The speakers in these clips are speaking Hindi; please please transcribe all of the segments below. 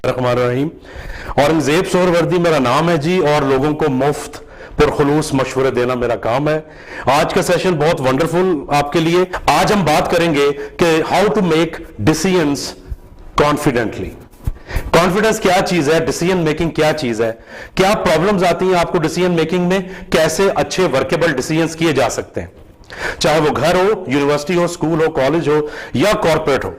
बिस्मिल्लाहिर्रहमानिर्रहीम। औरंगजेब सोहरवर्दी मेरा नाम है जी, और लोगों को मुफ्त पुरखुलूस मशवरे देना मेरा काम है। आज का सेशन बहुत वंडरफुल आपके लिए। आज हम बात करेंगे कि how to make decisions confidently. Confidence क्या चीज है, डिसीजन मेकिंग क्या चीज है, क्या प्रॉब्लम्स आती हैं आपको डिसीजन मेकिंग में, कैसे अच्छे वर्केबल डिसीजंस किए जा सकते हैं, चाहे वो घर हो, यूनिवर्सिटी हो, स्कूल हो, कॉलेज हो या कॉर्पोरेट हो।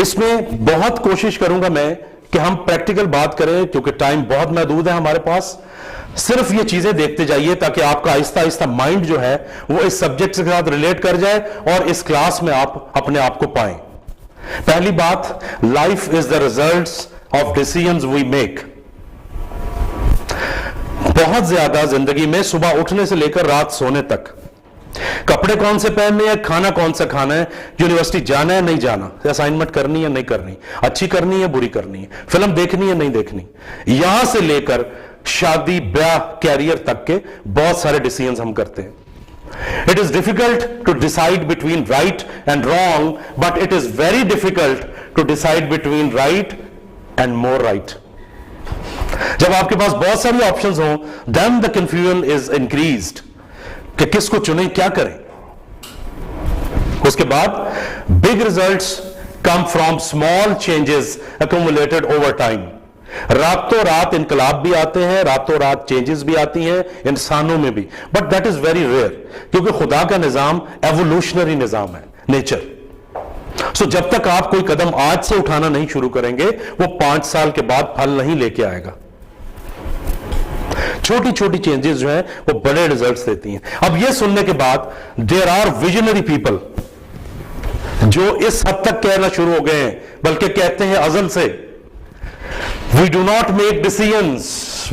इसमें बहुत कोशिश करूंगा मैं कि हम प्रैक्टिकल बात करें, क्योंकि टाइम बहुत महदूद है हमारे पास। सिर्फ ये चीजें देखते जाइए ताकि आपका आहिस्ता आहिस्ता माइंड जो है वो इस सब्जेक्ट के साथ रिलेट कर जाए और इस क्लास में आप अपने आप को पाएं। पहली बात, life is the results of decisions we make. बहुत ज्यादा जिंदगी में सुबह उठने से लेकर रात सोने तक, कपड़े कौन से पहनने हैं, खाना कौन सा खाना है, यूनिवर्सिटी जाना है नहीं जाना, असाइनमेंट करनी है नहीं करनी, अच्छी करनी है बुरी करनी है, फिल्म देखनी है नहीं देखनी, यहां से लेकर शादी ब्याह कैरियर तक के बहुत सारे डिसीजंस हम करते हैं। It is difficult to decide between right and wrong, but it is very difficult to decide between right and more right. जब आपके पास बहुत सारी ऑप्शंस हों, then the confusion is increased कि किसको चुनें, क्या करें। उसके बाद big results come from small changes accumulated over time. रातों रात इनकलाब भी आते हैं, रातों रात चेंजेस भी आती हैं इंसानों में भी, but that is very rare, क्योंकि खुदा का निजाम एवोल्यूशनरी निजाम है, नेचर। सो जब तक आप कोई कदम आज से उठाना नहीं शुरू करेंगे, वो 5 साल के बाद फल नहीं लेके आएगा। छोटी छोटी चेंजेस जो है वो बड़े रिजल्ट्स देती हैं। अब ये सुनने के बाद देयर आर विजनरी पीपल जो इस हद तक कहना शुरू हो गए हैं, बल्कि कहते हैं अज़ल से, we do not make decisions,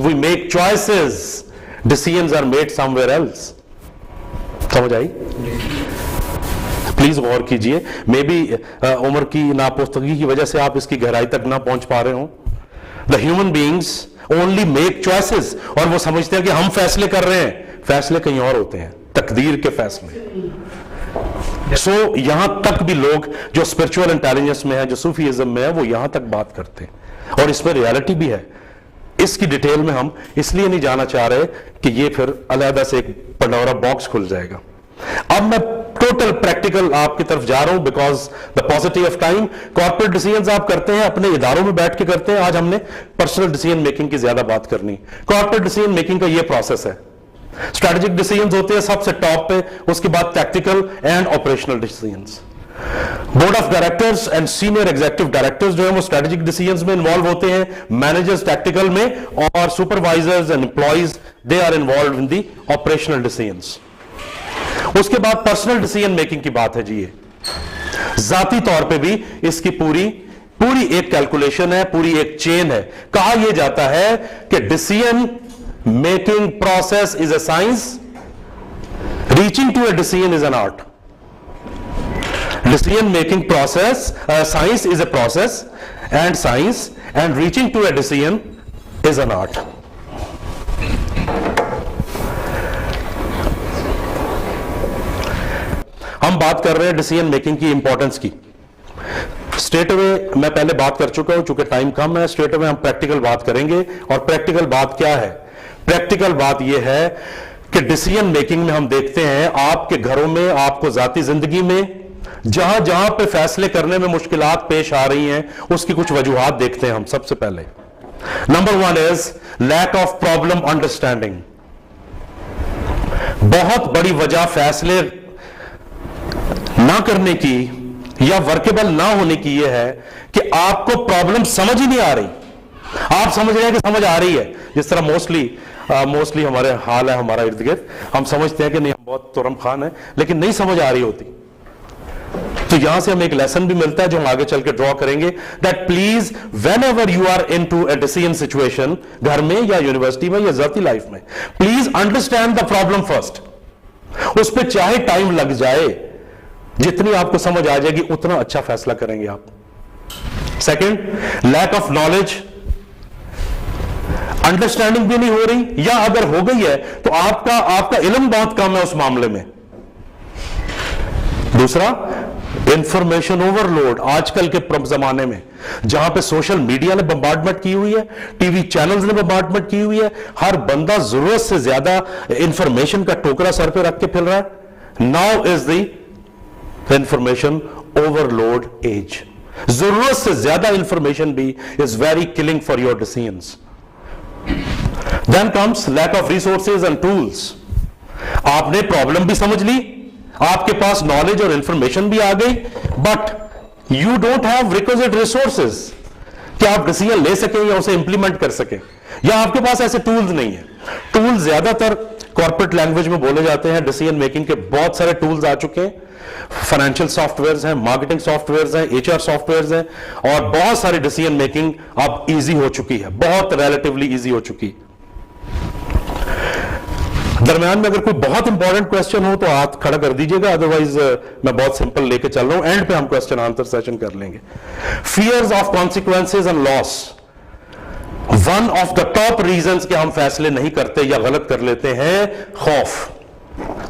we make choices, decisions are made somewhere else। समझ आई? प्लीज गौर कीजिए, मे बी उम्र की नापुख्तगी की वजह से आप इसकी गहराई तक ना पहुंच पा रहे हो। The human beings only make choices, और वो समझते हैं कि हम फैसले कर रहे हैं, फैसले कहीं और होते हैं, तकदीर के फैसले। सो यहां तक भी लोग जो स्पिरिचुअल इंटेलिजेंस में है, जो सूफीइज्म में है, वो यहां तक बात करते हैं, और इसमें रियलिटी भी है। इसकी डिटेल में हम इसलिए नहीं जाना चाह रहे कि ये फिर अलहदा से एक पंडोरा बॉक्स खुल जाएगा। अब मैं टोटल प्रैक्टिकल आपकी तरफ जा रहा हूं, because the positive of time. Corporate decisions आप करते हैं, अपने इदारों में बैठ के करते हैं। आज हमने पर्सनल डिसीजन मेकिंग की ज्यादा बात करनी। कॉर्पोरेट डिसीजन मेकिंग का ये प्रोसेस है। स्ट्रेटेजिक डिसीजंस होते हैं सबसे टॉप पे, उसके बाद tactical and operational decisions. Board of directors and senior executive directors जो है वो स्ट्रेटेजिक डिसीजंस में इन्वॉल्व होते हैं, मैनेजर्स टैक्टिकल में, और supervisors and employees they are involve in the operational decisions. उसके बाद पर्सनल डिसीजन मेकिंग की बात है जी। ये जाती तौर पे भी इसकी पूरी एक कैलकुलेशन है, पूरी एक चेन है। कहा यह जाता है कि decision making process is a science, reaching to a decision is an art. Decision making process, science is a process and science, and reaching to a decision is an art. हम बात कर रहे हैं डिसीजन मेकिंग की इंपॉर्टेंस की। स्ट्रेट अवे मैं पहले बात कर चुका हूं, चूंकि टाइम कम है। स्ट्रेट अवे हम प्रैक्टिकल बात करेंगे, और प्रैक्टिकल बात क्या है? प्रैक्टिकल बात यह है कि डिसीजन मेकिंग में हम देखते हैं आपके घरों में, आपको जाती जिंदगी में जहां जहां पे फैसले करने में मुश्किलात पेश आ रही हैं, उसकी कुछ वजूहात देखते हैं हम। सबसे पहले number 1 is lack of problem understanding. बहुत बड़ी वजह फैसले ना करने की या वर्केबल ना होने की यह है कि आपको प्रॉब्लम समझ ही नहीं आ रही। आप समझ रहे हैं कि समझ आ रही है, जिस तरह मोस्टली हमारे हाल है, हमारा इर्द गिर्द। हम समझते हैं कि नहीं, हम बहुत तुरम खान है, लेकिन नहीं समझ आ रही होती। तो यहां से हमें एक लेसन भी मिलता है जो हम आगे चल के ड्रॉ करेंगे, that please whenever you are into a ए डिसीजन सिचुएशन, घर में या यूनिवर्सिटी में या जाती लाइफ में, please understand the problem first. उस पर चाहे टाइम लग जाए, जितनी आपको समझ आ जाएगी उतना अच्छा फैसला करेंगे आप। Second, lack of knowledge. Understanding भी नहीं हो रही, या अगर हो गई है तो आपका इल्म बहुत कम है उस मामले में। दूसरा, इंफॉर्मेशन ओवरलोड आजकल के जमाने में, जहां पे सोशल मीडिया ने बम्बार्डमेंट की हुई है, टीवी चैनल्स ने बम्बार्डमेंट की हुई है, हर बंदा जरूरत से ज्यादा इंफॉर्मेशन का टोकरा सर पे रख के फिर रहा है। Now is the information overload age. जरूरत से ज्यादा इंफॉर्मेशन भी is very killing for your decisions. Then comes lack of resources and tools. आपने प्रॉब्लम भी समझ ली, आपके पास नॉलेज और इंफॉर्मेशन भी आ गई, but you don't have requisite resources कि आप डिसीजन ले सकें या उसे इंप्लीमेंट कर सकें, या आपके पास ऐसे टूल्स नहीं है। टूल्स ज्यादातर कॉर्पोरेट लैंग्वेज में बोले जाते हैं, डिसीजन मेकिंग के बहुत सारे टूल्स आ चुके हैं। फाइनेंशियल सॉफ्टवेयर्स हैं, मार्केटिंग सॉफ्टवेयर्स हैं, एचआर सॉफ्टवेयर्स हैं, और बहुत सारी डिसीजन मेकिंग अब इजी हो चुकी है, बहुत रिलेटिवली इजी हो चुकी है। दरम्यान में अगर कोई बहुत इंपॉर्टेंट क्वेश्चन हो तो हाथ खड़ा कर दीजिएगा, अदरवाइज मैं बहुत सिंपल लेके चल रहा हूं, एंड पे हम क्वेश्चन आंसर सेशन कर लेंगे। Fears of consequences and loss. One of the top reasons कि हम फैसले नहीं करते या गलत कर लेते हैं, खौफ।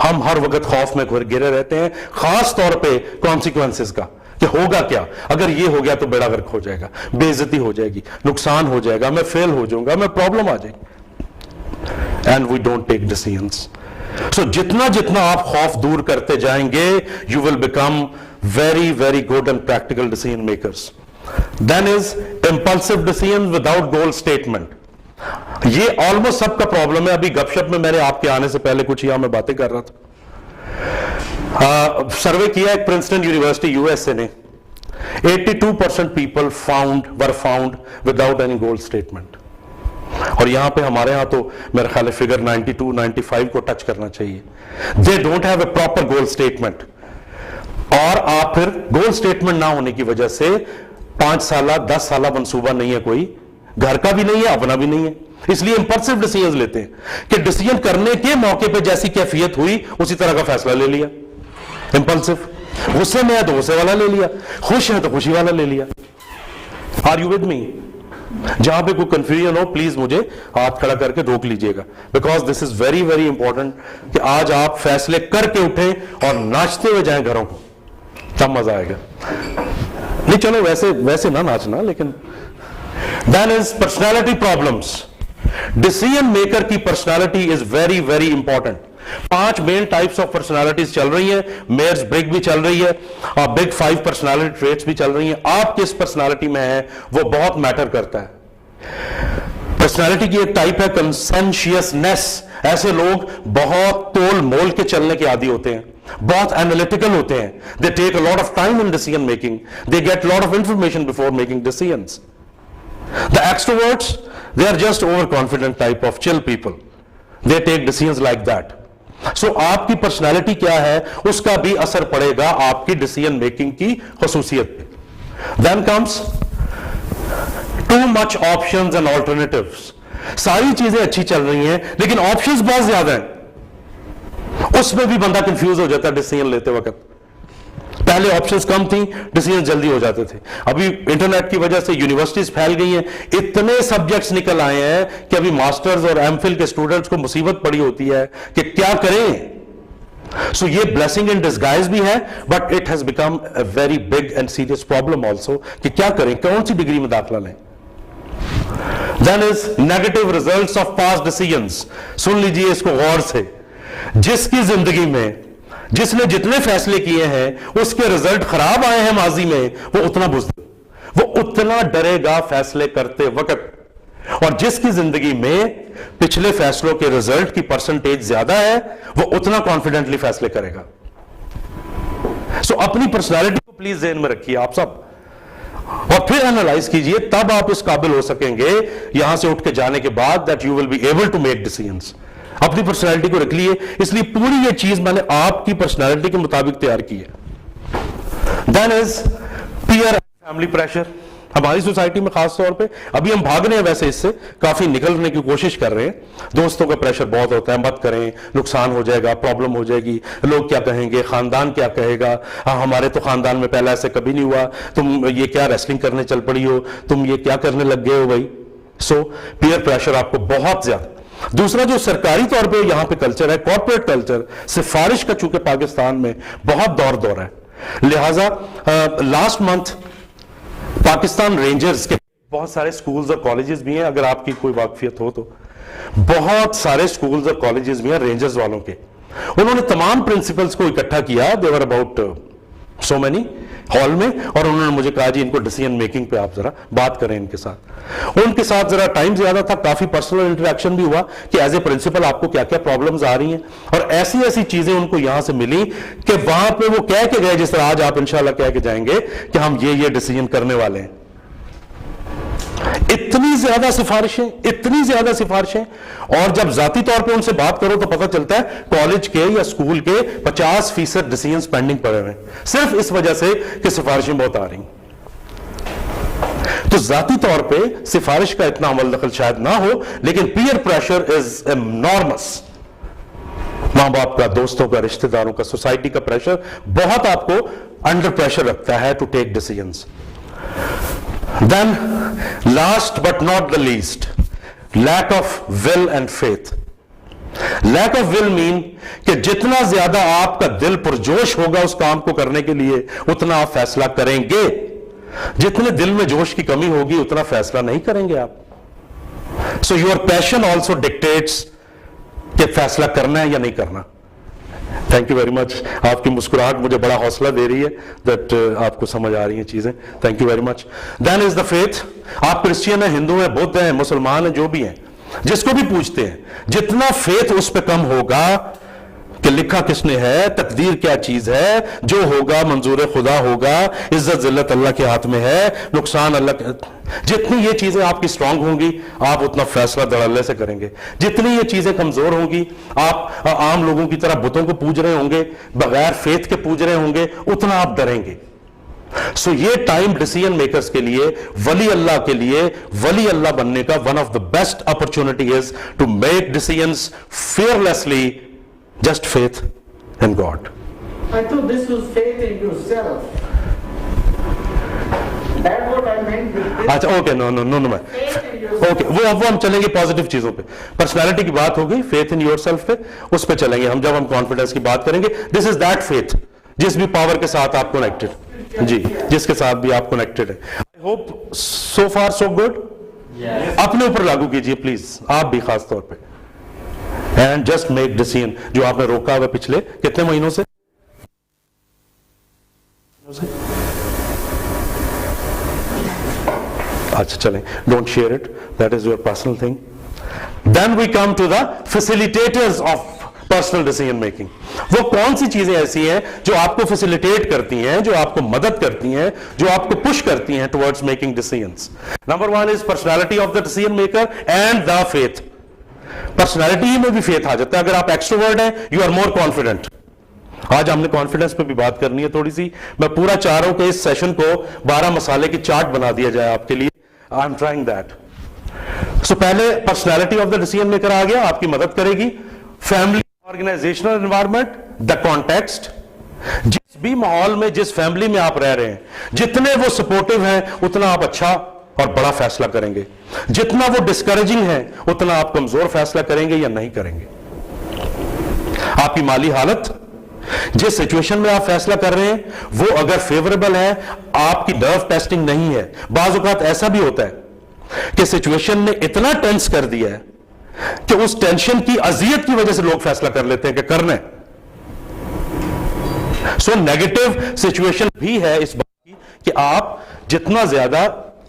हम हर वक्त खौफ में घिरे रहते हैं, खास तौर पे कॉन्सिक्वेंसेज का, कि होगा क्या, अगर ये हो गया तो बेड़ा गर्क हो जाएगा, बेइज्जती हो जाएगी, नुकसान हो जाएगा, मैं फेल हो जाऊंगा, मैं प्रॉब्लम आ जाएगी, and we don't take decisions. So जितना जितना आप खौफ दूर करते जाएंगे, you will become very very good and practical decision makers. Then is impulsive decisions without goal statement. ये ऑलमोस्ट सबका प्रॉब्लम है। अभी गपशप में मैंने आपके आने से पहले कुछ यहां मैं बातें कर रहा था, सर्वे किया एक प्रिंसटन यूनिवर्सिटी यूएसए ने, 82% people were found without any goal statement. और यहां पे हमारे यहां तो मेरा ख्याल है फिगर 92-95 को टच करना चाहिए। They don't have a proper goal statement, और आप फिर गोल स्टेटमेंट ना होने की वजह से 5 साल 10 साल मंसूबा नहीं है, कोई घर का भी नहीं है, अपना भी नहीं है, इसलिए इंपल्सिव डिसीजन लेते हैं कि डिसीजन करने के मौके पे जैसी कैफियत हुई उसी तरह का फैसला ले लिया। इंपल्सिव, गुस्से में है तो गुस्से वाला ले लिया, खुश है तो खुशी वाला ले लिया। Are you with me? जहां पे कोई कंफ्यूजन हो प्लीज मुझे हाथ खड़ा करके रोक लीजिएगा, because this is very very important कि आज आप फैसले करके उठें और नाचते हुए जाएं घरों को, तब मजा आएगा। नहीं चलो वैसे ना नाचना, लेकिन then is personality problems. Decision maker की personality is very very important. 5 main types of personalities चल रही है, मेयर्स ब्रिग भी चल रही है, और बिग 5 पर्सनालिटी ट्रेट्स भी चल रही हैं। आप किस पर्सनालिटी में है वो बहुत मैटर करता है। पर्सनालिटी की एक टाइप है कंसेंशियसनेस। ऐसे लोग बहुत तोल मोल के चलने के आदी होते हैं, बहुत एनालिटिकल होते हैं, they take a lot of time in decision making, they get lot of information before making decisions. The extroverts, they are just over confident type of chill people, they take decisions like that. So आपकी पर्सनालिटी क्या है उसका भी असर पड़ेगा आपकी डिसीजन मेकिंग की खसूसियत पे। Then comes too much options and alternatives. सारी चीजें अच्छी चल रही हैं लेकिन ऑप्शंस बहुत ज्यादा हैं, उसमें भी बंदा कंफ्यूज हो जाता है डिसीजन लेते वक्त। पहले ऑप्शंस कम थी, डिसीजन जल्दी हो जाते थे। अभी इंटरनेट की वजह से यूनिवर्सिटीज फैल गई हैं, इतने सब्जेक्ट्स निकल आए हैं कि अभी मास्टर्स और एमफिल के स्टूडेंट्स को मुसीबत पड़ी होती है कि क्या करें। सो ये ब्लेसिंग इन डिस्गाइज भी है, but it has become a very big and serious problem also कि क्या करें, कौन सी डिग्री में दाखिला लें। Then is negative results of past decisions. सुन लीजिए इसको गौर से। जिसकी जिंदगी में जिसने जितने फैसले किए हैं उसके रिजल्ट खराब आए हैं माजी में, वो उतना बुज़दिल, वो उतना डरेगा फैसले करते वक्त। और जिसकी जिंदगी में पिछले फैसलों के रिजल्ट की परसेंटेज ज्यादा है, वो उतना कॉन्फिडेंटली फैसले करेगा। सो अपनी पर्सनालिटी को प्लीज ध्यान में रखिए आप सब, और फिर एनालाइज कीजिए, तब आप इस काबिल हो सकेंगे यहां से उठ के जाने के बाद that you will be able to make decisions. अपनी पर्सनालिटी को रख लिए, इसलिए पूरी ये चीज मैंने आपकी पर्सनालिटी के मुताबिक तैयार की है। Then is peer and family pressure. हमारी सोसाइटी में खास तौर पे अभी हम भाग रहे हैं, वैसे इससे काफी निकलने की कोशिश कर रहे हैं। दोस्तों का प्रेशर बहुत होता है, मत करें, नुकसान हो जाएगा, प्रॉब्लम हो जाएगी, लोग क्या कहेंगे, खानदान क्या कहेगा, हाँ हमारे तो खानदान में पहले ऐसे कभी नहीं हुआ, तुम ये क्या रेसलिंग करने चल पड़ी हो, तुम ये क्या करने लग गए हो भाई। सो पीयर प्रेशर आपको बहुत ज्यादा। दूसरा जो सरकारी तौर पे यहां पे कल्चर है, कॉर्पोरेट कल्चर, सिफारिश का चूंकि पाकिस्तान में बहुत दौर है, लिहाजा लास्ट मंथ पाकिस्तान रेंजर्स के बहुत सारे स्कूल्स और कॉलेजेस भी हैं, अगर आपकी कोई वाकफियत हो तो बहुत सारे स्कूल्स और कॉलेजेस भी हैं रेंजर्स वालों के। उन्होंने तमाम प्रिंसिपल्स को इकट्ठा किया, देवर अबाउट सो मेनी हॉल में, और उन्होंने मुझे कहा जी इनको डिसीजन मेकिंग पे आप जरा बात करें इनके साथ। उनके साथ जरा टाइम ज्यादा था, काफी पर्सनल इंटरेक्शन भी हुआ कि एज ए प्रिंसिपल आपको क्या क्या प्रॉब्लम्स आ रही हैं, और ऐसी ऐसी चीजें उनको यहां से मिली कि वहां पे वो कह के गए, जिस तरह आज आप इंशाल्लाह कह के जाएंगे कि हम ये डिसीजन करने वाले हैं। इतनी ज्यादा सिफारिशें, और जब जाती तौर पे उनसे बात करो तो पता चलता है कॉलेज के या स्कूल के 50% डिसीजंस पेंडिंग पड़े हुए हैं, सिर्फ इस वजह से कि सिफारिशें बहुत आ रही। तो जाती तौर पे सिफारिश का इतना अमल दखल शायद ना हो, लेकिन पीयर प्रेशर इज एनॉर्मस। मां बाप का, दोस्तों का, रिश्तेदारों का, सोसाइटी का प्रेशर बहुत आपको अंडर प्रेशर रखता है to take decisions. Then, last but not the least, lack of will and faith. Lack of will mean कि जितना ज्यादा आपका दिल पुरजोश होगा उस काम को करने के लिए, उतना आप फैसला करेंगे। जितने दिल में जोश की कमी होगी उतना फैसला नहीं करेंगे आप। So your passion also dictates कि फैसला करना है या नहीं करना। थैंक यू वेरी मच, आपकी मुस्कुराहट मुझे बड़ा हौसला दे रही है दैट आपको समझ आ रही हैं चीजें। Thank you very much. Then is the faith. आप क्रिश्चियन हैं, हिंदू हैं, बौद्ध हैं, मुसलमान हैं, जो भी हैं, जिसको भी पूछते हैं, जितना फेथ उस पर कम होगा कि लिखा किसने है, तकदीर क्या चीज है, जो होगा मंजूर खुदा होगा, इज्जत जिल्लत अल्लाह के हाथ में है, नुकसान अल्लाह के, जितनी ये चीजें आपकी स्ट्रांग होंगी आप उतना फैसला धड़ल्ले से करेंगे। जितनी ये चीजें कमजोर होंगी, आप आम लोगों की तरह बुतों को पूज रहे होंगे, बगैर फेथ के पूज रहे होंगे, उतना आप डरेंगे। सो ये टाइम डिसीजन मेकर्स के लिए, वली अल्लाह के लिए, वली अल्लाह बनने का one of the best opportunity is to make decisions fearlessly, just faith in God. I thought this was faith in yourself. That's what I meant with this. अच्छा, ओके, नो मैं ओके, वो हम चलेंगे पॉजिटिव चीजों पे। पर्सनालिटी की बात हो गई, फेथ इन योरसेल्फ पे, उस पे चलेंगे हम जब हम कॉन्फिडेंस की बात करेंगे। दिस इज दैट फेथ जिस भी पावर के साथ आप कनेक्टेड, जी, जिसके साथ भी आप कनेक्टेड है। I hope so far so good. अपने ऊपर लागू कीजिए प्लीज, आप भी खास तौर पे, एंड जस्ट मेक डिसीजन। जो आपने रोका हुआ पिछले कितने महीनों से, अच्छा चलें, don't share it, that is your personal thing. Then we come to the facilitators of personal decision making. वो कौन सी चीजें ऐसी हैं जो आपको फैसिलिटेट करती हैं, जो आपको मदद करती हैं, जो आपको पुश करती हैं towards making decisions. Number 1 is personality of the decision maker and the faith. Personality में भी फेथ आ जाता है। अगर आप एक्सट्रोवर्ट हैं, यू आर मोर कॉन्फिडेंट। आज हमने कॉन्फिडेंस पे भी बात करनी है थोड़ी सी। मैं पूरा चाह रहा हूं कि इस सेशन को 12 मसाले की चार्ट बना दिया जाए आपके लिए। I am trying that. So पहले personality of the decision maker आ गया, आपकी मदद करेगी। Family, organizational environment, the context, जिस भी माहौल में, जिस फैमिली में आप रह रहे हैं, जितने वो सपोर्टिव हैं उतना आप अच्छा और बड़ा फैसला करेंगे। जितना वो डिस्करेजिंग है उतना आप कमजोर फैसला करेंगे या नहीं करेंगे। आपकी माली हालत, जिस सिचुएशन में आप फैसला कर रहे हैं वो अगर फेवरेबल है, आपकी नर्व टेस्टिंग नहीं है। बाज़ औक़ात ऐसा भी होता है कि सिचुएशन ने इतना टेंस कर दिया है कि उस टेंशन की अजियत की वजह से लोग फैसला कर लेते हैं कि करना है। सो नेगेटिव सिचुएशन भी है इस बात की कि आप जितना ज्यादा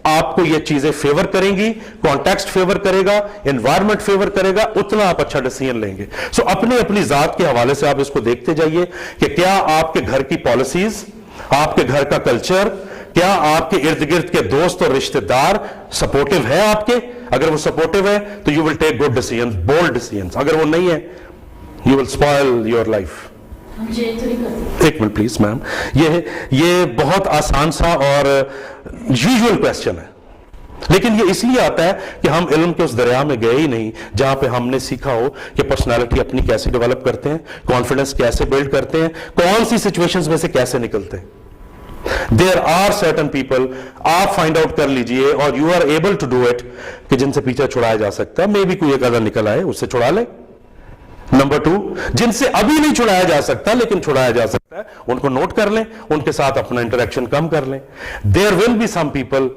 आपको ये चीजें फेवर करेंगी, कॉन्टेक्स्ट फेवर करेगा, एनवायरनमेंट फेवर करेगा, उतना आप अच्छा डिसीजन लेंगे। सो अपनी अपनी जात के हवाले से आप इसको देखते जाइए कि क्या आपके घर की पॉलिसीज, आपके घर का कल्चर, क्या आपके इर्द गिर्द के दोस्त और रिश्तेदार सपोर्टिव है आपके। अगर वो सपोर्टिव है तो you will take good decisions, bold decisions. अगर वो नहीं है, you will spoil your life. एक मिनट प्लीज मैम, ये बहुत आसान सा और यूजुअल क्वेश्चन है, लेकिन ये इसलिए आता है कि हम इल्म के उस दरिया में गए ही नहीं जहां पे हमने सीखा हो कि पर्सनालिटी अपनी कैसे डेवलप करते हैं, कॉन्फिडेंस कैसे बिल्ड करते हैं, कौन सी सिचुएशंस में से कैसे निकलते हैं। देयर आर सर्टन पीपल, आप फाइंड आउट कर लीजिए और you are able to do it, कि जिनसे पीछा छुड़ाया जा सकता है। मे बी कोई एक आधा निकल आए, उससे छुड़ा ले। नंबर 2, जिनसे अभी नहीं छुड़ाया जा सकता लेकिन छुड़ाया जा सकता है, उनको नोट कर लें, उनके साथ अपना इंटरेक्शन कम कर लें. There will be some people,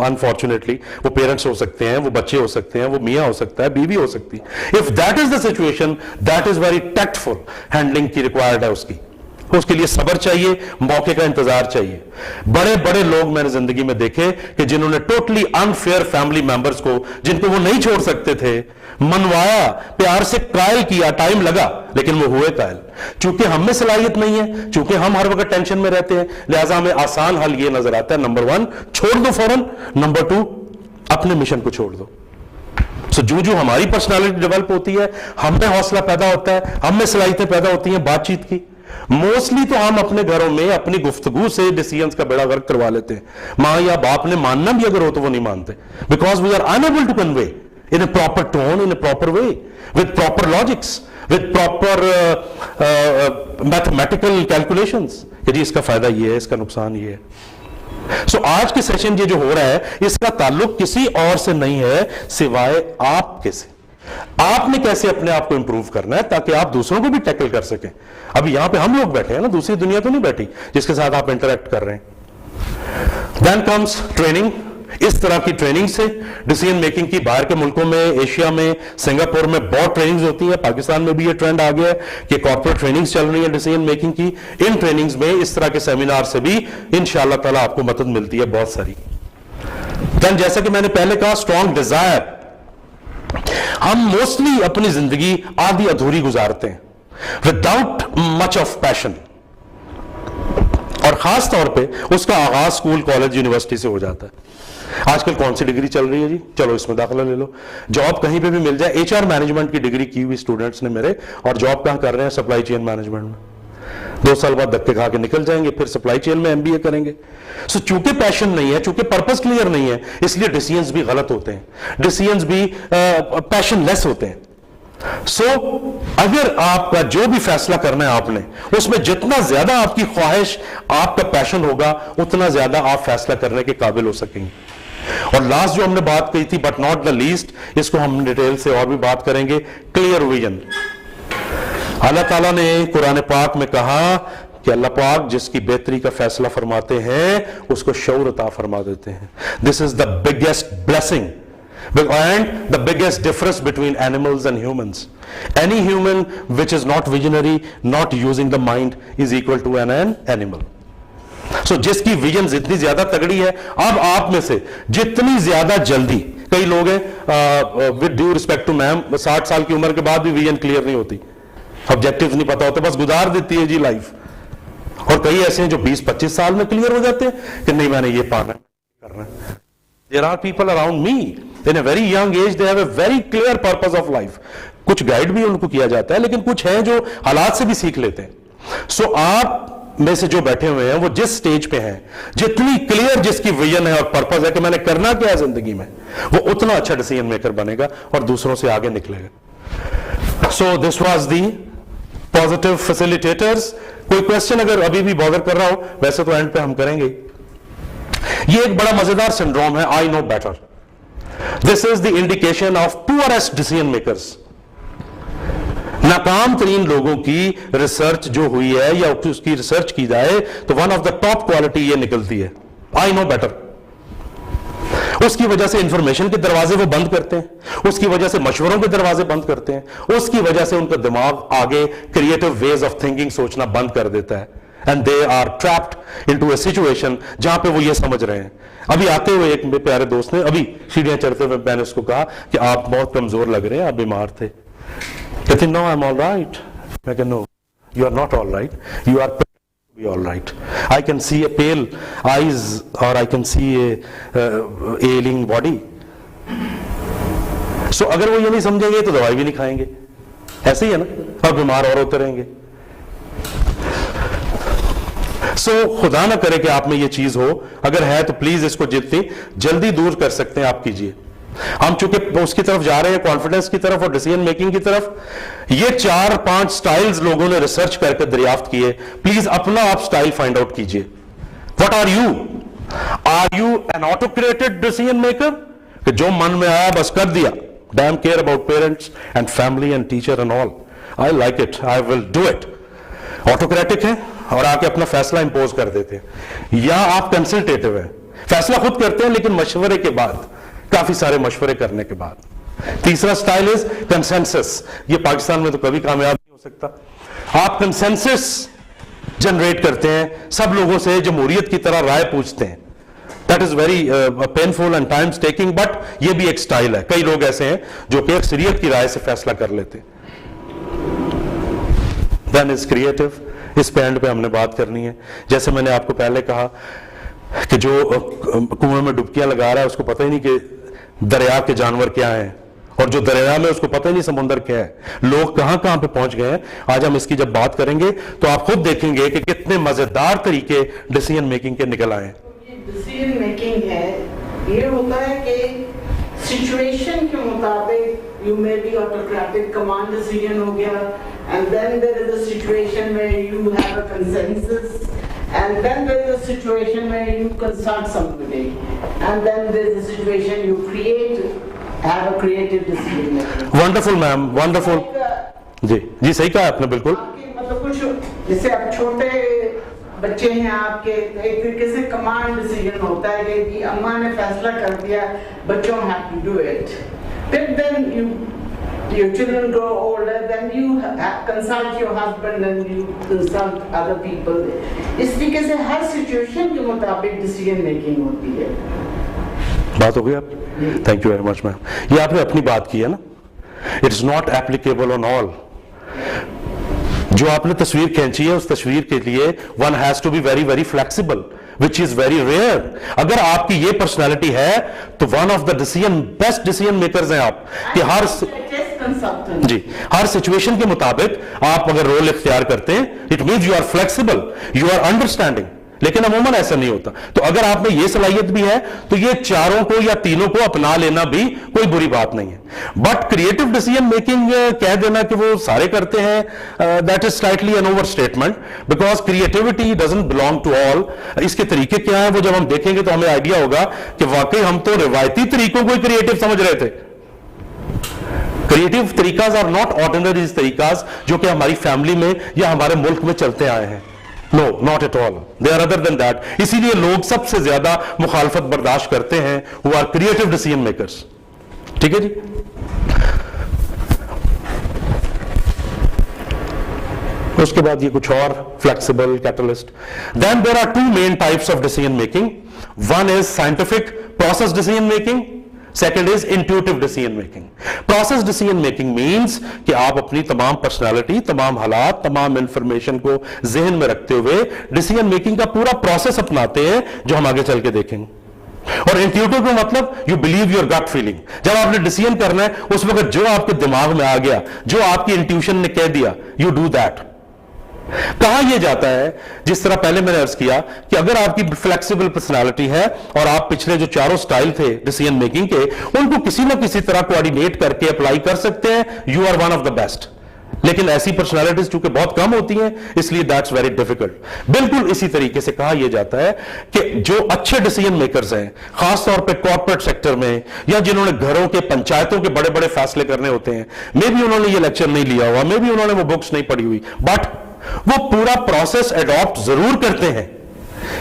unfortunately, वो पेरेंट्स हो सकते हैं, वो बच्चे हो सकते हैं, वो मियां हो सकता है, बीवी हो सकती है. If that is the situation, that is very tactful handling की रिक्वायर्ड है उसके लिए सब्र चाहिए, मौके का इंतजार चाहिए. बड़े बड़े लोग मैंने जिंदगी में देखे कि जिन्होंने टोटली अनफेयर फैमिली मेंबर्स को, जिनको वो नहीं छोड़ सकते थे, मनवाया, प्यार से कायल किया, टाइम लगा लेकिन वो हुए कायल. चूंकि हम में सलाहियत नहीं है, चूंकि हम हर वक्त टेंशन में रहते हैं, लिहाजा हमें आसान हल ये नजर आता है, नंबर 1 छोड़ दो फौरन, नंबर 2 अपने मिशन को छोड़ दो. सो जो हमारी पर्सनालिटी डेवलप होती है, हम में हौसला पैदा होता है, हम में सलाहियतें पैदा होती हैं बातचीत की. मोस्टली तो हम अपने घरों में अपनी गुफ्तगू से डिसीजंस का बेड़ा गर्क करवा लेते हैं. मां या बाप ने मानना भी अगर हो तो वो नहीं मानते, because we are unable to convey in a proper tone, in a proper way, with proper logics, with proper mathematical calculations. कि जी इसका फायदा ये है, इसका नुकसान ये है. So आज के सेशन ये जो हो रहा है, इसका ताल्लुक किसी और से नहीं है सिवाय आपके से. आपने कैसे अपने आप को इंप्रूव करना है ताकि आप दूसरों को भी टैकल कर सकें. अभी यहां पे हम लोग बैठे हैं ना, दूसरी दुनिया तो नहीं बैठी जिसके साथ आप इंटरेक्ट कर रहे हैं. Then comes training. इस तरह की ट्रेनिंग से डिसीजन मेकिंग की बाहर के मुल्कों में, एशिया में, सिंगापुर में बहुत ट्रेनिंग्स होती है. पाकिस्तान में भी ये ट्रेंड आ गया है कि कॉर्पोरेट ट्रेनिंग्स चल रही है डिसीजन मेकिंग की. इन ट्रेनिंग्स में इस तरह के सेमिनार से भी इंशाअल्लाह ताला आपको मदद मिलती है बहुत सारी. देन जैसा कि मैंने पहले कहा, स्ट्रॉन्ग डिजायर. हम मोस्टली अपनी जिंदगी आधी अधूरी गुजारते हैं विदाउट मच ऑफ पैशन, और खास तौर पे उसका आगाज स्कूल, कॉलेज, यूनिवर्सिटी से हो जाता है. आजकल कौन सी डिग्री चल रही है जी, चलो इसमें दाखिला ले लो, जॉब कहीं पे भी मिल जाए. एचआर मैनेजमेंट की डिग्री की हुई स्टूडेंट्स ने मेरे, और जॉब कहां कर रहे हैं, सप्लाई चेन मैनेजमेंट में. 2 साल बाद धक्के खा के निकल जाएंगे, फिर सप्लाई चेन में एमबीए करेंगे. सो चूंकि पैशन नहीं है, चूंकि पर्पस क्लियर नहीं है, इसलिए डिसीजंस भी गलत होते हैं, डिसीजंस भी पैशनलेस होते हैं. सो अगर आपका जो भी फैसला करना है आपने, उसमें जितना ज्यादा आपकी ख्वाहिश, आपका पैशन होगा, उतना ज्यादा आप फैसला करने के काबिल हो सकेंगे. और लास्ट जो हमने बात कही थी, बट नॉट द लीस्ट, इसको हम डिटेल से और भी बात करेंगे, क्लियर विजन. अल्लाह ताला ने कुरान पाक में कहा कि अल्लाह पाक जिसकी बेहतरी का फैसला फरमाते हैं उसको शऊर अता फरमा देते हैं. This is the biggest blessing and the biggest difference between animals and humans. Any human which is not visionary, not using the mind, is equal to an animal. So जिसकी विजन जितनी ज्यादा तगड़ी है, अब आप में से जितनी ज्यादा जल्दी, कई लोग हैं with due respect to ma'am, 60 साल की उम्र के बाद भी विजन क्लियर नहीं होती, ऑब्जेक्टिव्स नहीं पता होते, बस गुजार देती है जी लाइफ. और कई ऐसे हैं जो 20-25 साल में क्लियर हो जाते हैं कि नहीं मैंने ये पाना करना है. There are people around me in a very young age, they have a very clear purpose of life. कुछ गाइड भी उनको किया जाता है, लेकिन कुछ हैं जो हालात से भी सीख लेते हैं. सो आप में से जो बैठे हुए हैं, वो जिस स्टेज पे हैं, जितनी क्लियर जिसकी विजन है और पर्पस है कि मैंने करना क्या है जिंदगी में, वो उतना अच्छा डिसीजन मेकर बनेगा और दूसरों से आगे निकलेगा. So this was the positive facilitators. कोई क्वेश्चन अगर अभी भी बॉदर कर रहा हो, वैसे तो एंड पे हम करेंगे. ये एक बड़ा मजेदार सिंड्रोम है, I know better. This is the indication of poorest decision makers. नाकाम तरीन लोगों की रिसर्च जो हुई है, या उसकी रिसर्च की जाए तो one of the top quality ये निकलती है, आई नो बेटर. उसकी वजह से इंफॉर्मेशन के दरवाजे वो बंद करते हैं, उसकी वजह से मशवरों के दरवाजे बंद करते हैं, उसकी वजह से उनका दिमाग आगे क्रिएटिव वेज ऑफ थिंकिंग सोचना बंद कर देता है. And they are trapped into a situation जहां पे वो ये समझ रहे हैं. अभी आते हुए एक मेरे प्यारे दोस्त ने, अभी सीढ़ियां चढ़ते हुए मैंने उसको कहा कि आप बहुत कमजोर लग रहे हैं, आप बीमार थे. कहते no I am all right. मैं कहा no you are not all right, you are be all right. I can see a pale eyes और I can see A एलिंग body. सो अगर वो ये नहीं समझेंगे तो दवाई भी नहीं खाएंगे, ऐसे ही है ना, और बीमार और होते रहेंगे. सो खुदा ना करे कि आप में ये चीज हो, अगर है तो प्लीज इसको जितनी जल्दी दूर कर सकते हैं आप कीजिए. हम चूंकि उसकी तरफ जा रहे हैं, कॉन्फिडेंस की तरफ और डिसीजन मेकिंग की तरफ. ये 4-5 स्टाइल्स लोगों ने रिसर्च करके दरियाफ्त किए. प्लीज अपना आप स्टाइल फाइंड आउट कीजिए. What are you? Are you an autocrated decision maker कि जो मन में आया बस कर दिया? Damn care about parents and family and teacher and all. I like it, I will do it. Autocratic है और आके अपना फैसला इंपोज कर देते हैं, या आप कंसल्टेटिव है, फैसला खुद करते हैं लेकिन मशवरे के बाद, काफी सारे मशवरे करने के बाद। तीसरा स्टाइल इज कंसेंसस। ये पाकिस्तान में तो कभी कामयाब नहीं हो सकता। आप कंसेंसस जनरेट करते हैं, सब लोगों से जमहूरियत की तरह राय पूछते हैं। That is very painful and times taking, but ये भी एक स्टाइल है। कई लोग ऐसे हैं जो कि अक्सरियत की राय से फैसला कर लेते हैं। Then is creative. इस पे एंड पे हमने बात करनी है। जैसे मैंने आपको पहले कहा कि जो कुएं में डुबकियां लगा रहा है उसको पता ही नहीं कि दरिया के जानवर क्या हैं, और जो दरिया में उसको पता ही नहीं समुंदर क्या है। लोग कहां कहां पे पहुंच गए हैं। आज हम इसकी जब बात करेंगे तो आप खुद देखेंगे कि कितने मजेदार तरीके डिसीजन मेकिंग के निकल आए। डिसीजन मेकिंग है, ये होता है कि सिचुएशन के मुताबिक you may be autocratic, command decision हो गया, and then there is a situation where you have a consensus, and then there is a situation where you consult somebody, and then there is a situation you have a creative decision making. Wonderful ma'am, wonderful. जी जी, सही कहा आपने बिल्कुल। मतलब कुछ जैसे आप छोटे बच्चे हैं आपके, एक तरीके से कमांड डिसीजन होता है कि अम्मा ने फैसला कर दिया, बच्चों हैव टू डू इट। फिर then your children grow older, then you consult your husband and you consult other people. इस तरीके से हर सिचुएशन के मुताबिक डिसीजन मेकिंग होती है। बात हो गई आप? Thank you very much ma'am. ये आपने अपनी बात की है ना, it's not applicable on all. जो आपने तस्वीर खींची है उस तस्वीर के लिए one has to be very very flexible, which is very rare. अगर आपकी ये पर्सनैलिटी है तो one of the best decision makers हैं आप, कि जी हर सिचुएशन के मुताबिक आप अगर रोल इख्तियार करते हैं, it means you are flexible, you are understanding. लेकिन अमूमन ऐसा नहीं होता। तो अगर आप में ये सलाहियत भी है तो ये चारों को या तीनों को अपना लेना भी कोई बुरी बात नहीं है। बट क्रिएटिव डिसीजन मेकिंग कह देना कि वो सारे करते हैं, that is slightly an overstatement, because creativity doesn't belong to all. इसके तरीके क्या है वो जब हम देखेंगे तो हमें आइडिया होगा कि वाकई हम तो रिवायती तरीकों को क्रिएटिव समझ रहे थे। क्रिएटिव तरीकाज आर नॉट ऑर्डिनरी तरीकाज जो कि हमारी फैमिली में या हमारे मुल्क में चलते आए हैं। No, not at all, they are other than that. इसीलिए लोग सबसे ज्यादा मुखालफत बर्दाश्त करते हैं, वो आर क्रिएटिव डिसीजन मेकर्स। ठीक है जी। उसके बाद ये कुछ और flexible, catalyst. Then there are two main types of decision making. One is scientific process decision making, second is intuitive decision making. Process decision making means कि आप अपनी तमाम पर्सनालिटी, तमाम हालात, तमाम इंफॉर्मेशन को जहन में रखते हुए डिसीजन मेकिंग का पूरा प्रोसेस अपनाते हैं, जो हम आगे चल के देखेंगे। और इंट्यूटिव का मतलब you believe your gut feeling. जब आपने डिसीजन करना है उस वक्त जो आपके दिमाग में आ गया, जो आपकी इंट्यूशन ने कह दिया, यू डू दैट। कहा यह जाता है, जिस तरह पहले मैंने अर्ज किया, कि अगर आपकी फ्लेक्सिबल पर्सनालिटी है और आप पिछले जो चारों स्टाइल थे डिसीजन मेकिंग के, उनको किसी ना किसी तरह कोऑर्डिनेट करके अप्लाई कर सकते हैं, you are one of the best. लेकिन ऐसी पर्सनालिटीज चूंकि बहुत कम होती हैं, इसलिए दैट्स वेरी डिफिकल्ट। बिल्कुल इसी तरीके से कहा यह जाता है कि जो अच्छे डिसीजन मेकर्स हैं, खासतौर पर कॉर्पोरेट सेक्टर में, या जिन्होंने घरों के, पंचायतों के बड़े बड़े फैसले करने होते हैं, मे भी उन्होंने ये लेक्चर नहीं लिया हुआ, मे भी उन्होंने वो बुक्स नहीं पढ़ी हुई, बट वो पूरा प्रोसेस एडॉप्ट जरूर करते हैं,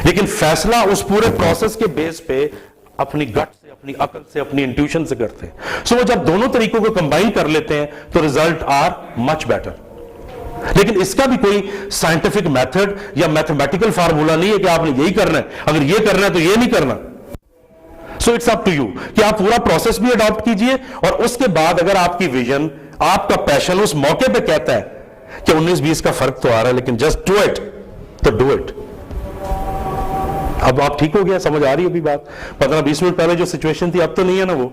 लेकिन फैसला उस पूरे प्रोसेस के बेस पे अपनी गट से, अपनी अकल से, अपनी इंट्यूशन से करते हैं। सो वो जब दोनों तरीकों को कंबाइन कर लेते हैं तो रिजल्ट आर मच बेटर। लेकिन इसका भी कोई साइंटिफिक मेथड या मैथमेटिकल फार्मूला नहीं है कि आपने यही करना है, अगर ये करना है तो ये नहीं करना। So it's up to you कि आप पूरा प्रोसेस भी अडॉप्ट कीजिए, और उसके बाद अगर आपकी विजन, आपका पैशन उस मौके पे कहता है कि 19-20 का फर्क तो आ रहा है, लेकिन जस्ट डू इट, तो डू इट। अब आप ठीक हो गया, समझ आ रही है अभी बात? 15-20 मिनट पहले जो सिचुएशन थी अब तो नहीं है ना वो।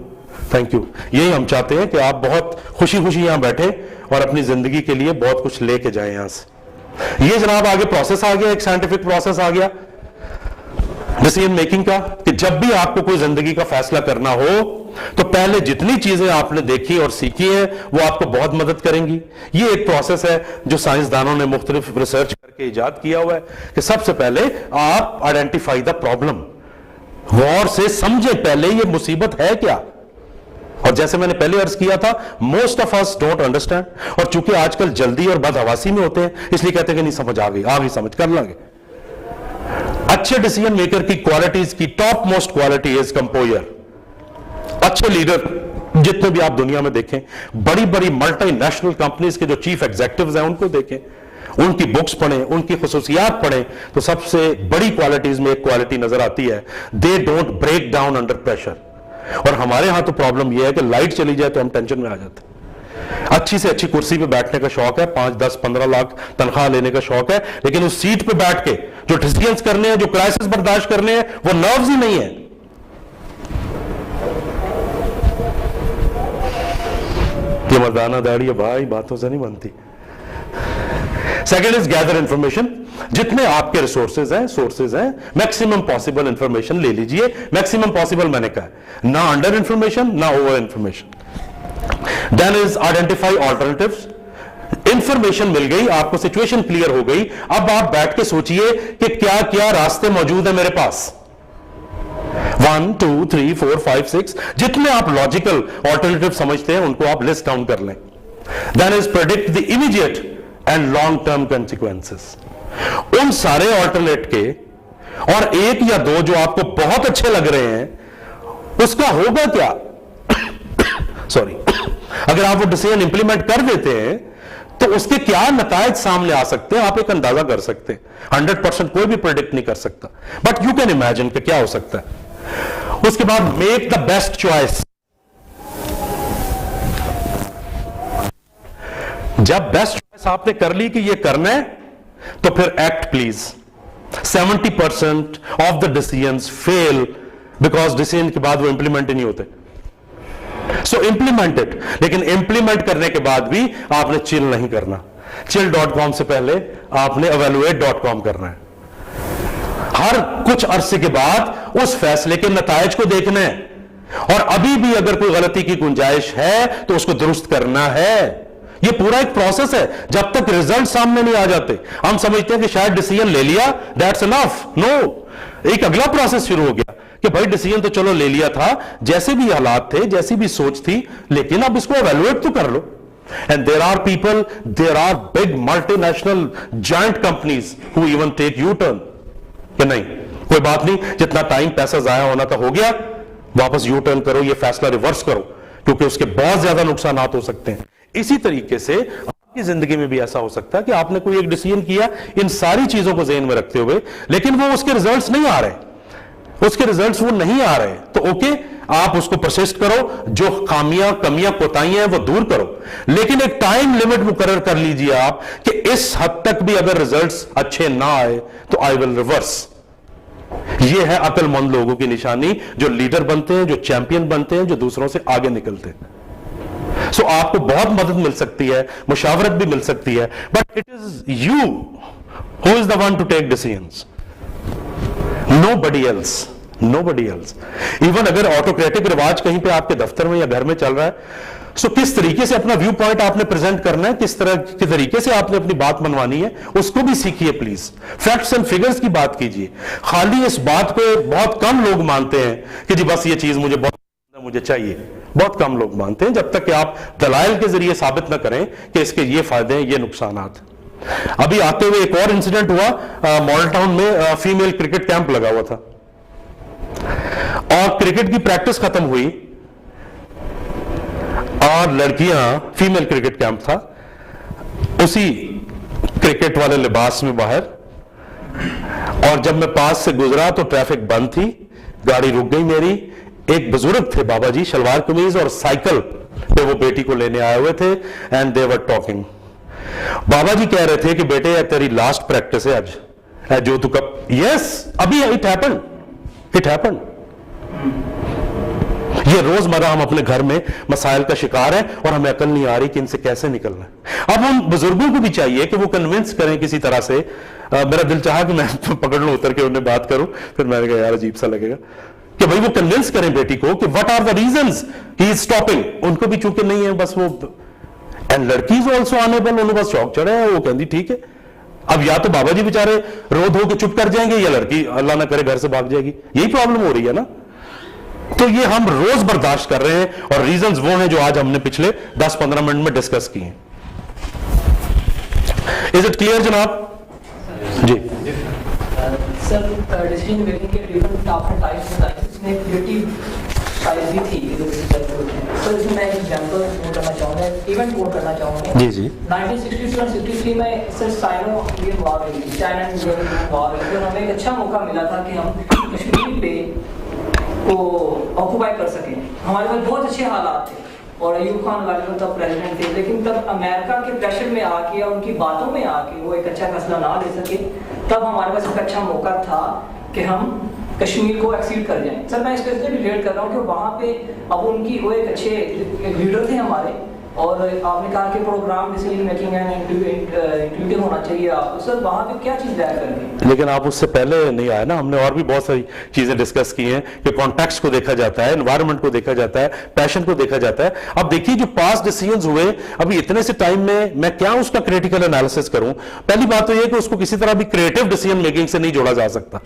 Thank you. यही हम चाहते हैं कि आप बहुत खुशी खुशी यहां बैठे और अपनी जिंदगी के लिए बहुत कुछ लेके जाएं यहां से। ये जनाब आगे प्रोसेस आ गया, एक साइंटिफिक प्रोसेस आ गया डिसीजन मेकिंग का, कि जब भी आपको कोई जिंदगी का फैसला करना हो तो पहले जितनी चीजें आपने देखी और सीखी है वो आपको बहुत मदद करेंगी। ये एक प्रोसेस है जो साइंसदानों ने मुख्तलिफ रिसर्च करके इजाद किया हुआ है कि सबसे पहले आप आइडेंटिफाई द प्रॉब्लम, गौर से समझे पहले ये मुसीबत है क्या, और जैसे मैंने पहले अर्ज किया था, most of us don't understand, और चूंकि आजकल जल्दी और बदहवासी में होते हैं इसलिए कहते हैं कि नहीं समझ आ गई समझ कर लेंगे। अच्छे डिसीजन मेकर की क्वालिटीज की top most quality is composer. अच्छे लीडर जितने भी आप दुनिया में देखें, बड़ी बड़ी मल्टीनेशनल कंपनीज के जो चीफ एग्जीक्यूटिव्स हैं उनको देखें, उनकी बुक्स पढ़ें, उनकी खुसूसियात पढ़ें, तो सबसे बड़ी क्वालिटीज में एक क्वालिटी नजर आती है, they don't break down under pressure. और हमारे यहां तो प्रॉब्लम यह है कि लाइट चली जाए तो हम टेंशन में आ जाते हैं। अच्छी से अच्छी कुर्सी पे बैठने का शौक है, 5, 10, 15 लाख तनख्वाह लेने का शौक है, लेकिन उस सीट पे बैठ के जो डिसीजंस करने हैं, जो क्राइसिस बर्दाश्त करने हैं, वो नर्व्स ही नहीं है। ये मर्दाना दाढ़ी है भाई, बातों से नहीं बनती। Second is gather information. जितने आपके रिसोर्सेज हैं, सोर्सेज हैं, मैक्सिमम पॉसिबल इंफॉर्मेशन ले लीजिए। मैक्सिमम पॉसिबल मैंने कहा, ना अंडर इंफॉर्मेशन ना over information. Then is identify alternatives. Information मिल गई आपको, सिचुएशन क्लियर हो गई, अब आप बैठ के सोचिए कि क्या क्या रास्ते मौजूद है मेरे पास। 1, 2, 3, 4, 5, 6 जितने आप लॉजिकल ऑल्टरनेटिव समझते हैं उनको आप लिस्ट डाउन कर लें। Then is predict the immediate and long term consequences. उन सारे ऑल्टरनेट के और एक या दो जो आपको बहुत अच्छे लग रहे हैं, उसका होगा क्या सॉरी अगर आप वो डिसीजन इंप्लीमेंट कर देते हैं तो उसके क्या नतायज सामने आ सकते हैं, आप एक अंदाजा कर सकते हैं। 100% कोई भी प्रेडिक्ट नहीं कर सकता, बट यू कैन इमेजिन कि क्या हो सकता है। उसके बाद मेक द बेस्ट चॉइस। जब बेस्ट चॉइस आपने कर ली कि ये करना है, तो फिर act please. 70% of the decisions fail because decision के बाद वो इंप्लीमेंट ही नहीं होते। सो इंप्लीमेंट इट, लेकिन इंप्लीमेंट करने के बाद भी आपने चिल नहीं करना। chill.com से पहले आपने evaluate.com करना है। हर कुछ अरसे के बाद उस फैसले के नतायज को देखना है, और अभी भी अगर कोई गलती की गुंजाइश है तो उसको दुरुस्त करना है। यह पूरा एक प्रोसेस है, जब तक रिजल्ट सामने नहीं आ जाते। हम समझते हैं कि शायद डिसीजन ले लिया, दैट्स इनफ। नो, एक अगला प्रोसेस शुरू हो गया कि भाई डिसीजन तो चलो ले लिया था, जैसे भी हालात थे, जैसी भी सोच थी, लेकिन अब इसको एवेलुएट तो कर लो। And there are people, there are big multinational giant companies who even take U turn कि नहीं, कोई बात नहीं, जितना टाइम पैसा जाया होना था हो गया, वापस यू टर्न करो, ये फैसला रिवर्स करो, क्योंकि उसके बहुत ज्यादा नुकसान हो सकते हैं। इसी तरीके से आपकी जिंदगी में भी ऐसा हो सकता है कि आपने कोई एक डिसीजन किया इन सारी चीजों को ज़हन में रखते हुए, लेकिन वो उसके रिजल्ट्स नहीं आ रहे, उसके रिजल्ट्स वो नहीं आ रहे, तो ओके, आप उसको परसिस्ट करो, जो खामियां, कमियां, कोताहियां हैं वो दूर करो, लेकिन एक टाइम लिमिट मुकर्रर कर लीजिए आप कि इस हद तक भी अगर रिजल्ट्स अच्छे ना आए तो आई विल रिवर्स। ये है अक्लमंद लोगों की निशानी, जो लीडर बनते हैं, जो चैंपियन बनते हैं, जो दूसरों से आगे निकलते हैं। सो आपको बहुत मदद मिल सकती है, मुशावरत भी मिल सकती है, but it is you who is the one to take decisions, nobody else, nobody else. Even अगर ऑटोक्रेटिक रिवाज कहीं पे आपके दफ्तर में या घर में चल रहा है, सो किस तरीके से अपना व्यू पॉइंट आपने प्रेजेंट करना है, किस तरह के तरीके से आपने अपनी बात मनवानी है, उसको भी सीखिए प्लीज। फैक्ट्स एंड फिगर्स की बात कीजिए। खाली इस बात को बहुत कम लोग मानते हैं कि जी बस ये चीज मुझे चाहिए, बहुत कम लोग मानते हैं, जब तक कि आप दलाइल के जरिए साबित ना करें कि इसके ये फायदे हैं, ये नुकसानात। अभी आते हुए एक और इंसिडेंट हुआ, मॉडल टाउन में फीमेल क्रिकेट कैंप लगा हुआ था, और क्रिकेट की प्रैक्टिस खत्म हुई और लड़कियां, फीमेल क्रिकेट कैंप था, उसी क्रिकेट वाले लिबास में बाहर, और जब मैं पास से गुजरा तो ट्रैफिक बंद थी, गाड़ी रुक गई मेरी। एक बुजुर्ग थे बाबा जी, शलवार कमीज और साइकिल पे वो बेटी को लेने आए हुए थे, एंड दे वर टॉकिंग। बाबा जी कह रहे थे कि बेटे तेरी लास्ट प्रैक्टिस है आज, जो तू कब, यस अभी इट हैपेंड, इट हैपेंड। ये रोजमर्रा हम अपने घर में मसाइल का शिकार हैं और हमें अकल नहीं आ रही कि इनसे कैसे निकलना है। अब हम बुजुर्गों को भी चाहिए कि वो कन्विंस करें किसी तरह से। मेरा दिल चाहा कि मैं पकड़ लूं, उतर के उन्हें बात करूं, फिर मैंने कहा यार अजीब सा लगेगा, कि भाई वो कन्विंस करें बेटी को कि what are the reasons he is stopping. उनको भी चूंकि नहीं है बस वो, एंड लड़की इज ऑल्सो अनेबल, उन्हें बस शौक चढ़ा है, वो कहती ठीक है। अब या तो बाबा जी बेचारे रो धो के चुप कर जाएंगे, या लड़की अल्लाह ना करे घर से भाग जाएगी, यही प्रॉब्लम हो रही है ना। तो ये हम रोज बर्दाश्त कर रहे हैं और रीजंस वो हैं जो आज हमने पिछले 10-15 मिनट में डिस्कस किए हैं। इज इट क्लियर जनाब? जी सर, डिसीजन मेकिंग के डिफरेंट आपने टाइप्स बताए, इसमें क्रिएटिव टाइप भी थी। सर इसमें मैं एग्जांपल कोट करना चाहूँगा, इवेंट कोट करना चाहूँगा। जी जी 1962 और 63 में सर साइनो इंडियन वॉर हुई थी, चाइना इंडियन वॉर हुई थी, और हमें एक अच्छा मौका मिला था कि हम कश्मीर पे को ऑक्यूपाई कर सकें। हमारे पास बहुत अच्छे हालात थे और अयूब खान गालिबन तब प्रेसिडेंट थे, लेकिन तब अमेरिका के प्रेशर में आके या उनकी बातों में आके वो एक अच्छा फैसला ना ले सके। तब हमारे पास एक अच्छा मौका था कि हम कश्मीर को एक्सीड कर जाएं। सर मैं इसको इसलिए रिलेट कर रहा हूँ कि वहाँ पे अब उनकी वो एक अच्छे एक लीडर थे हमारे, और आपने कहा कि program decision making and intuitive होना चाहिए। आप सर वहाँ पे क्या चीज़ ऐड करनी? लेकिन आप उससे पहले नहीं आए ना, हमने और भी बहुत सारी चीजें डिस्कस की हैं कि कॉन्टेक्स्ट को देखा जाता है, एनवायरनमेंट को देखा जाता है, पैशन को देखा जाता है। अब देखिए जो पास्ट डिसीजंस हुए अभी इतने से टाइम में मैं क्या उसका क्रिटिकल एनालिसिस करूं? पहली बात तो यह कि उसको किसी तरह भी क्रिएटिव डिसीजन मेकिंग से नहीं जोड़ा जा सकता।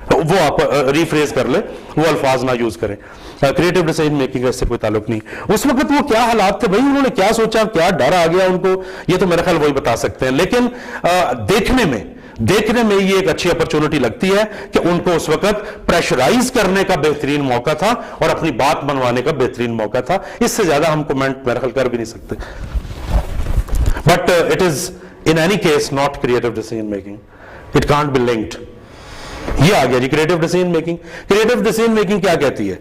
वो आप रिफ्रेज कर ले, वो अल्फाज ना यूज करें। क्रिएटिव डिसीजन मेकिंग का इससे कोई ताल्लुक नहीं। उस वक्त वो क्या हालात थे भाई, उन्होंने क्या सोचा, क्या डर आ गया उनको, ये तो मेरा ख्याल वही बता सकते हैं। लेकिन देखने में ये एक अच्छी अपॉर्चुनिटी लगती है कि उनको उस वक्त प्रेशराइज करने का बेहतरीन मौका था और अपनी बात मनवाने का बेहतरीन मौका था। इससे ज्यादा हम कमेंट मेरा ख्याल कर भी नहीं सकते। But it is in any case not creative decision making, it can't be linked. ये आ गया जी creative decision making. Creative decision making क्या कहती है?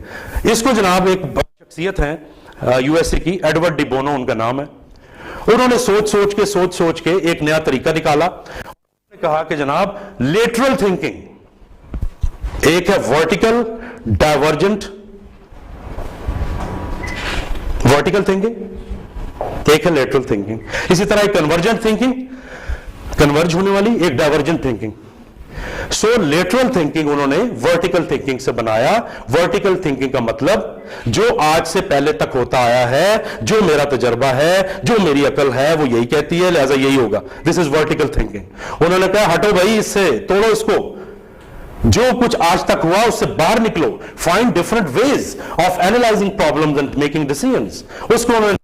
इसको जनाब एक शख्सियत है यूएसए की, एडवर्ड डी बोनो उनका नाम है। उन्होंने सोच सोच के एक नया तरीका निकाला। उन्होंने कहा कि जनाब लेटरल थिंकिंग, एक है वर्टिकल डाइवर्जेंट वर्टिकल थिंकिंग, एक है लेटरल थिंकिंग। इसी तरह एक कन्वर्जेंट थिंकिंग, कन्वर्ज होने वाली, एक डाइवर्जेंट थिंकिंग। सो लेटरल थिंकिंग उन्होंने वर्टिकल थिंकिंग से बनाया। वर्टिकल थिंकिंग का मतलब जो आज से पहले तक होता आया है, जो मेरा तजर्बा है, जो मेरी अकल है, वो यही कहती है, लिहाजा यही होगा। This is vertical thinking. उन्होंने कहा हटो भाई इससे, तोड़ो इसको, जो कुछ आज तक हुआ उससे बाहर निकलो, find different ways of analysing problems and making decisions. उसको उन्होंने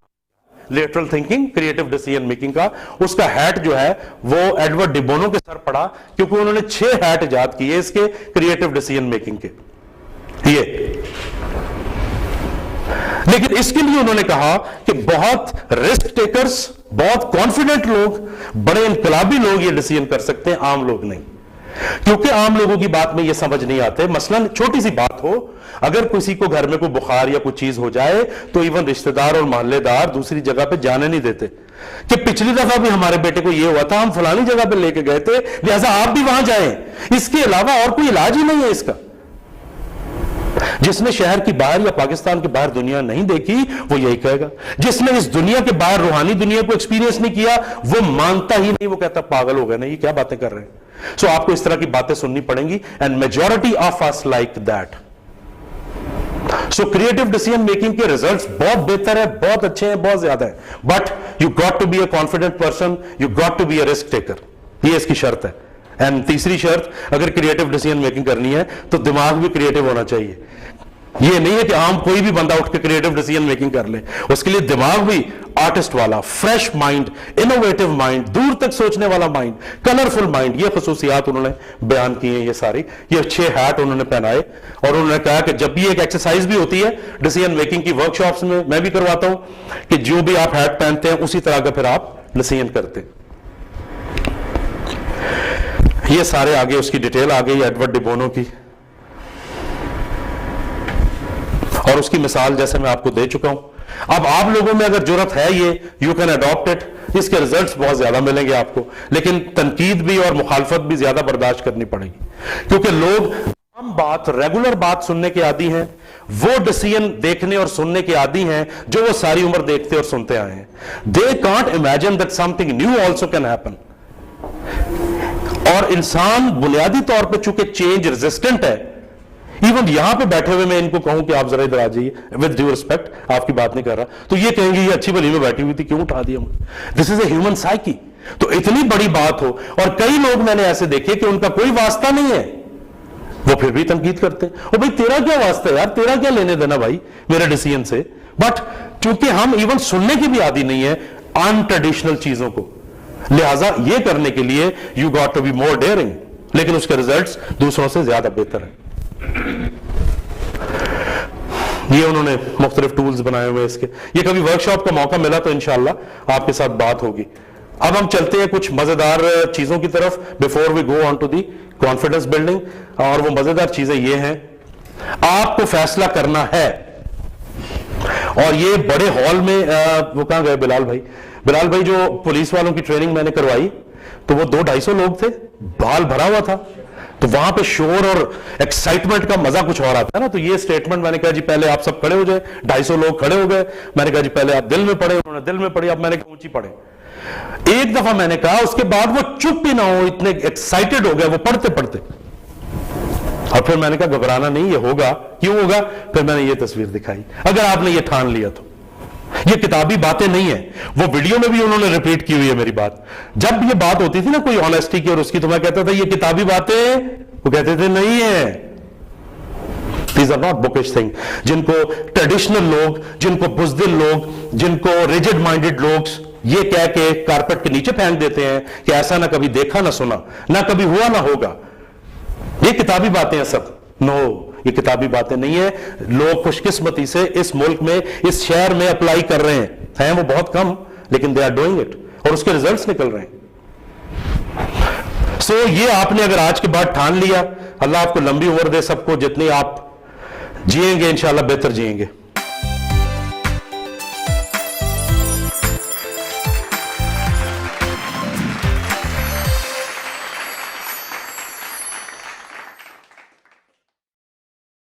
lateral thinking, creative decision making का उसका हैट जो है वो एडवर्ड डी बोनो के सर पड़ा, क्योंकि उन्होंने 6 हैट इजाद किए इसके क्रिएटिव डिसीजन मेकिंग के। ये लेकिन इसके लिए उन्होंने कहा कि बहुत रिस्क टेकर्स, बहुत कॉन्फिडेंट लोग, बड़े इनकलाबी लोग ये डिसीजन कर सकते हैं, आम लोग नहीं। क्योंकि आम लोगों की बात में ये समझ नहीं आते। मसलन छोटी सी बात हो, अगर किसी को घर में कोई बुखार या कोई चीज हो जाए तो इवन रिश्तेदार और मोहल्लेदार दूसरी जगह पे जाने नहीं देते कि पिछली दफा भी हमारे बेटे को ये हुआ था, हम फलानी जगह पे लेके गए थे, लिहाजा आप भी वहां जाएं। इसके अलावा और कोई इलाज ही नहीं है इसका। जिसने शहर की बाहर या पाकिस्तान के बाहर दुनिया नहीं देखी वो यही कहेगा। जिसने इस दुनिया के बाहर रूहानी दुनिया को एक्सपीरियंस नहीं किया वो मानता ही नहीं, वो कहता पागल हो गए ना, ये क्या बातें कर रहे हैं। सो आपको इस तरह की बातें सुननी पड़ेंगी and majority of us like that. So creative decision making के रिजल्ट्स बहुत बेहतर है, बहुत अच्छे हैं, बहुत ज्यादा है। But you got to be a confident person, you got to be a risk taker, ये इसकी शर्त है। एंड तीसरी शर्त, अगर क्रिएटिव डिसीजन मेकिंग करनी है तो दिमाग भी क्रिएटिव होना चाहिए। ये नहीं है कि आम कोई भी बंदा उठ के क्रिएटिव डिसीजन मेकिंग कर ले, उसके लिए दिमाग भी आर्टिस्ट वाला, फ्रेश माइंड, इनोवेटिव माइंड, दूर तक सोचने वाला माइंड, कलरफुल माइंड, ये खसूसियात उन्होंने बयान की हैं। ये सारी ये 6 हैट उन्होंने पहनाए और उन्होंने कहा कि जब भी एक एक्सरसाइज भी होती है डिसीजन मेकिंग की वर्कशॉप्स में, मैं भी करवाता हूं, कि जो भी आप हैट पहनते हैं उसी तरह का फिर आप डिसीजन करते हैं। ये सारे आगे उसकी डिटेल आ गई एडवर्ड डी बोनो की, और उसकी मिसाल जैसे मैं आपको दे चुका हूं। अब आप लोगों में अगर जरूरत है ये, यू कैन अडॉप्ट इट। इसके रिजल्ट्स बहुत ज्यादा मिलेंगे आपको, लेकिन तनकीद भी और मुखालफत भी ज्यादा बर्दाश्त करनी पड़ेगी, क्योंकि लोग आम बात, रेगुलर बात सुनने के आदी हैं, वो डिसीजन देखने और सुनने के आदी हैं जो वो सारी उम्र देखते और सुनते आए हैं। They can't imagine that something new also can happen. और इंसान बुनियादी तौर पर चूंकि चेंज रेजिस्टेंट है, इवन यहां पे बैठे हुए मैं इनको कहूं कि आप जरा इधर आ जाइए, विद ड्यू रिस्पेक्ट, आपकी बात नहीं कर रहा, तो ये कहेंगे ये अच्छी भली में बैठी हुई थी, क्यों उठा दिया मुझे। This is a human psyche. तो इतनी बड़ी बात हो, और कई लोग मैंने ऐसे देखे कि उनका कोई वास्ता नहीं है, वो फिर भी तनकीद करते हैं, ओ भाई तेरा क्या वास्ता है यार, तेरा क्या लेने देना भाई मेरे डिसीजन से। बट चूंकि हम इवन सुनने की भी आदी नहीं है अनट्रेडिशनल चीजों को, लिहाजा ये करने के लिए you got to be more daring, लेकिन उसके रिजल्ट्स दूसरों से ज्यादा बेहतर है। ये उन्होंने मुख्तलिफ टूल्स बनाए हुए इसके, ये कभी वर्कशॉप का मौका मिला तो इंशाल्लाह आपके साथ बात होगी। अब हम चलते हैं कुछ मजेदार चीजों की तरफ before we go on to the confidence building, और वो मजेदार चीजें ये हैं, आपको फैसला करना है। और ये बड़े हॉल में वो कहां गए बिलाल भाई, बिलाल भाई जो पुलिस वालों की ट्रेनिंग मैंने करवाई, तो वो 200-250 लोग थे, बाल भरा हुआ था, तो वहां पे शोर और एक्साइटमेंट का मजा कुछ और आता है ना। तो ये स्टेटमेंट मैंने कहा जी पहले आप सब खड़े हो जाए, 250 लोग खड़े हो गए, मैंने कहा जी पहले आप दिल में पढ़े, उन्होंने दिल में पढ़ी, अब मैंने कहा ऊंची पढ़े। एक दफा मैंने कहा, उसके बाद वो चुप ही ना हो, इतने एक्साइटेड हो गए वो पढ़ते पढ़ते, और फिर मैंने कहा घबराना नहीं, ये होगा। क्यों होगा? फिर मैंने ये तस्वीर दिखाई। अगर आपने ये ठान लिया तो ये किताबी बातें नहीं है, वो वीडियो में भी उन्होंने रिपीट की हुई है मेरी बात। जब ये बात होती थी ना कोई ऑनेस्टी की और उसकी, तो मैं कहता था ये किताबी बातें, वो कहते थे नहीं है, these are not bookish thing. जिनको ट्रेडिशनल लोग, जिनको बुज़दिल लोग, जिनको रिजिड माइंडेड लोग ये कह के कारपेट के नीचे फेंक देते हैं कि ऐसा ना कभी देखा ना सुना, ना कभी हुआ ना होगा, ये किताबी बातें हैं सब। नो, ये किताबी बातें नहीं है। लोग खुशकिस्मती से इस मुल्क में, इस शहर में अप्लाई कर रहे हैं वो बहुत कम, लेकिन दे आर डूइंग इट, और उसके रिजल्ट्स निकल रहे हैं। सो ये आपने अगर आज के बाद ठान लिया, अल्लाह आपको लंबी उम्र दे सबको, जितनी आप जिएंगे इंशाल्लाह बेहतर जिएंगे।